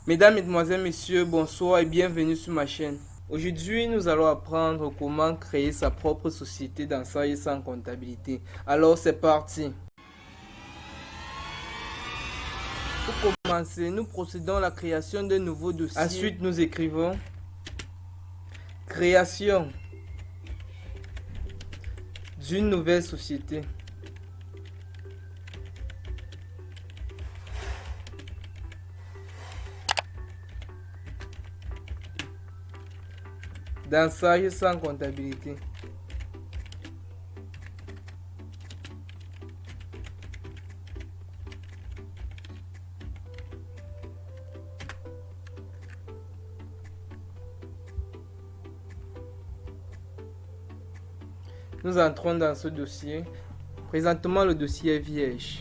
Mesdames, Mesdemoiselles, Messieurs, bonsoir et bienvenue sur ma chaîne. Aujourd'hui, nous allons apprendre comment créer sa propre société dans Sage sans comptabilité. Alors, c'est parti. Pour commencer, nous procédons à la création d'un nouveau dossier. Ensuite, nous écrivons création d'une nouvelle société. Dans Sage sans comptabilité. Nous entrons dans ce dossier. Présentement, le dossier est vierge.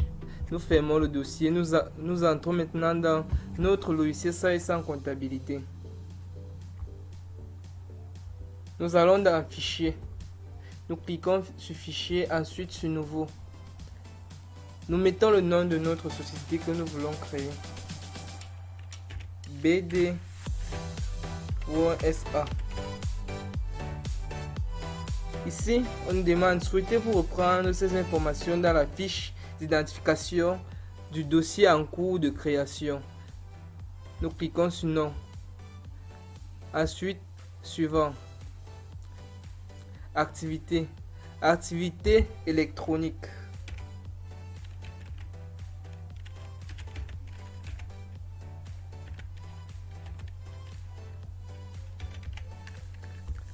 Nous fermons le dossier. Nous entrons maintenant dans notre logiciel Sage sans comptabilité. Nous allons dans Fichier. Nous cliquons sur Fichier, ensuite sur Nouveau. Nous mettons le nom de notre société que nous voulons créer. BD ou SA. Ici, on nous demande, souhaitez-vous reprendre ces informations dans la fiche d'identification du dossier en cours de création. Nous cliquons sur Non. Ensuite, suivant. Activité. Activité électronique.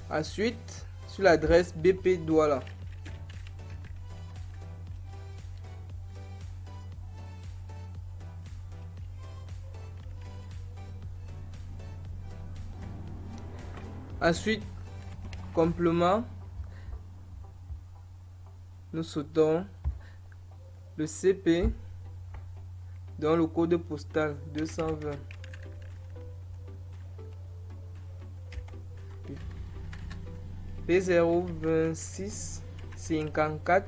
Ensuite, sur l'adresse BP Douala. Ensuite, complément. Nous sautons le CP dans le code postal 220. P026 54.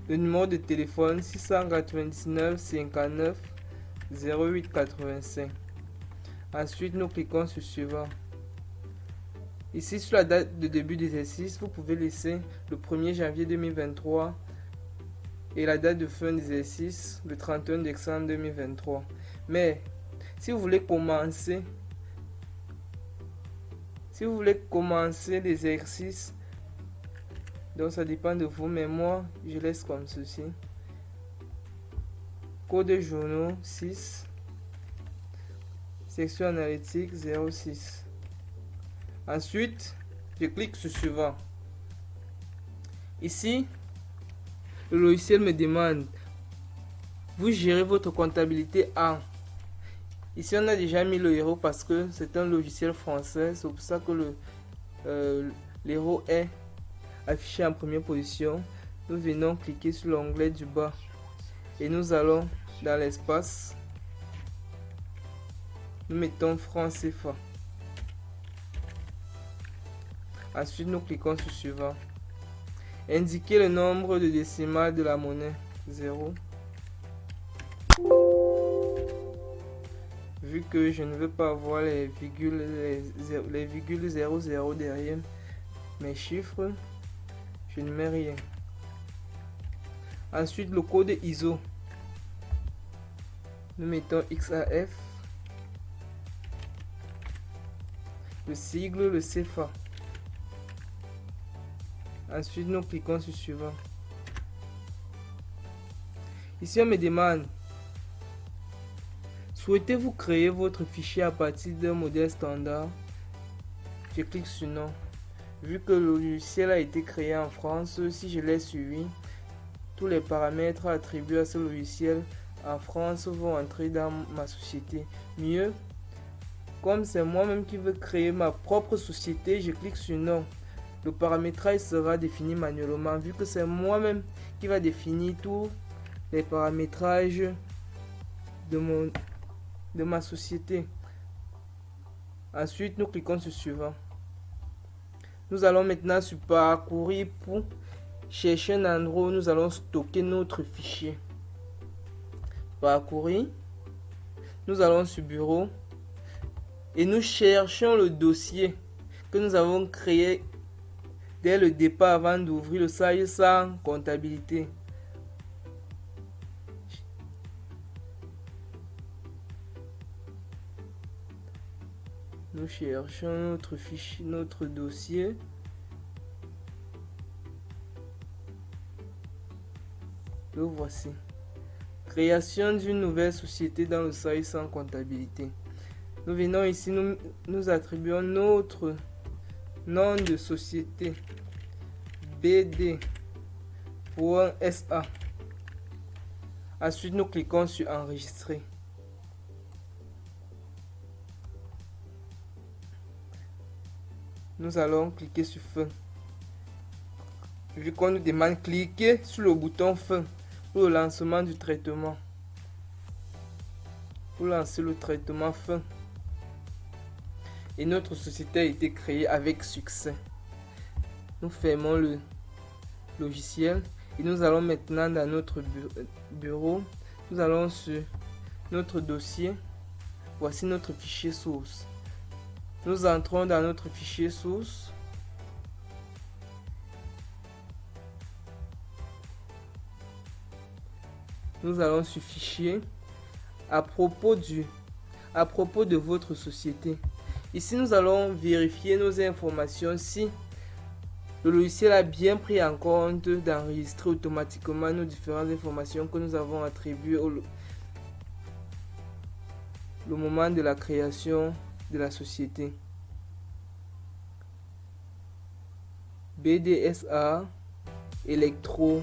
Le numéro de téléphone 699 59 08 85. Ensuite, nous cliquons sur suivant. Ici, sur la date de début d'exercice, vous pouvez laisser le 1er janvier 2023 et la date de fin d'exercice, le 31 décembre 2023. Mais si vous voulez commencer l'exercice, donc ça dépend de vous, mais moi je laisse comme ceci. Code journaux 6, section analytique 06. Ensuite, je clique sur suivant. Ici, le logiciel me demande, vous gérez votre comptabilité en. Ici, on a déjà mis le héros parce que c'est un logiciel français. C'est pour ça que l'héros est affiché en première position. Nous venons cliquer sur l'onglet du bas et nous allons dans l'espace. Nous mettons franc CFA. Ensuite, nous cliquons sur suivant. Indiquer le nombre de décimales de la monnaie 0. Vu que je ne veux pas avoir les virgules 00 derrière mes chiffres, je ne mets rien. Ensuite, le code ISO. Nous mettons XAF. Le sigle, le CFA. Ensuite, nous cliquons sur suivant. Ici, on me demande, souhaitez-vous créer votre fichier à partir d'un modèle standard? Je clique sur non. Vu que le logiciel a été créé en France, si je l'ai suivi, tous les paramètres attribués à ce logiciel en France vont entrer dans ma société. Mieux, comme c'est moi-même qui veux créer ma propre société, je clique sur non. Le paramétrage sera défini manuellement vu que c'est moi-même qui va définir tous les paramétrages de ma société. Ensuite, nous cliquons sur suivant. Nous allons maintenant sur parcourir pour chercher un endroit où nous allons stocker notre fichier. parcourir. Nous allons sur bureau et nous cherchons le dossier que nous avons créé dès le départ avant d'ouvrir le site sans comptabilité. Nous cherchons notre fichier, notre dossier. Le voici. Création d'une nouvelle société dans le site sans comptabilité. Nous venons ici, nous attribuons notre nom de société bd.sa. Ensuite, nous cliquons sur enregistrer. Nous allons cliquer sur fin. Vu qu'on nous demande de cliquer sur le bouton fin pour le lancement du traitement. Pour lancer le traitement fin. Et notre société a été créée avec succès. Nous fermons le logiciel et nous allons maintenant dans notre bureau. Nous allons sur notre dossier. Voici notre fichier source. Nous entrons dans notre fichier source. Nous allons sur fichier à propos de votre société. Ici, nous allons vérifier nos informations si le logiciel a bien pris en compte d'enregistrer automatiquement nos différentes informations que nous avons attribuées au moment de la création de la société. BDSA Electro.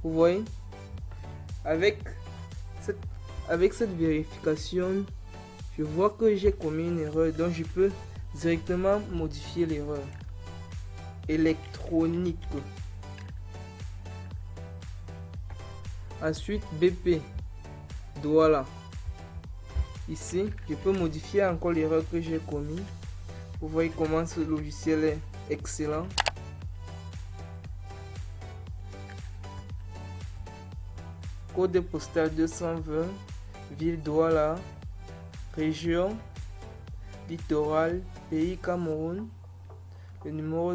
Vous voyez, avec cette vérification, je vois que j'ai commis une erreur, donc je peux directement modifier l'erreur. Électronique. Ensuite, BP. Voilà. Ici, je peux modifier encore l'erreur que j'ai commis. Vous voyez comment ce logiciel est excellent. Code postal 220, ville Douala, région, littoral, pays Cameroun, le numéro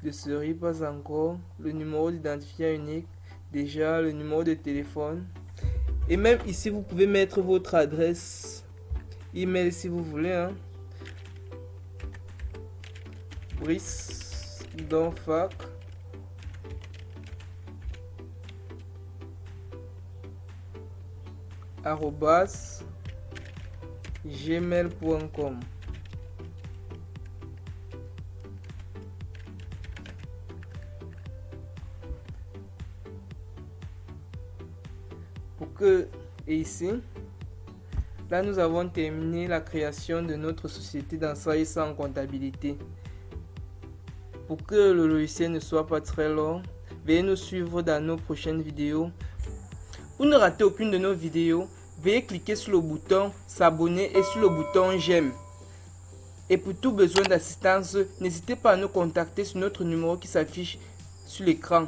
de série pas encore, le numéro d'identifiant unique, déjà le numéro de téléphone. Et même ici, vous pouvez mettre votre adresse email si vous voulez. Hein. Brice Donfac @gmail.com. Et ici, là nous avons terminé la création de notre société dans site sans comptabilité. Pour que le logiciel ne soit pas très long, veuillez nous suivre dans nos prochaines vidéos. Pour ne rater aucune de nos vidéos, veuillez cliquer sur le bouton s'abonner et sur le bouton j'aime. Et pour tout besoin d'assistance, n'hésitez pas à nous contacter sur notre numéro qui s'affiche sur l'écran.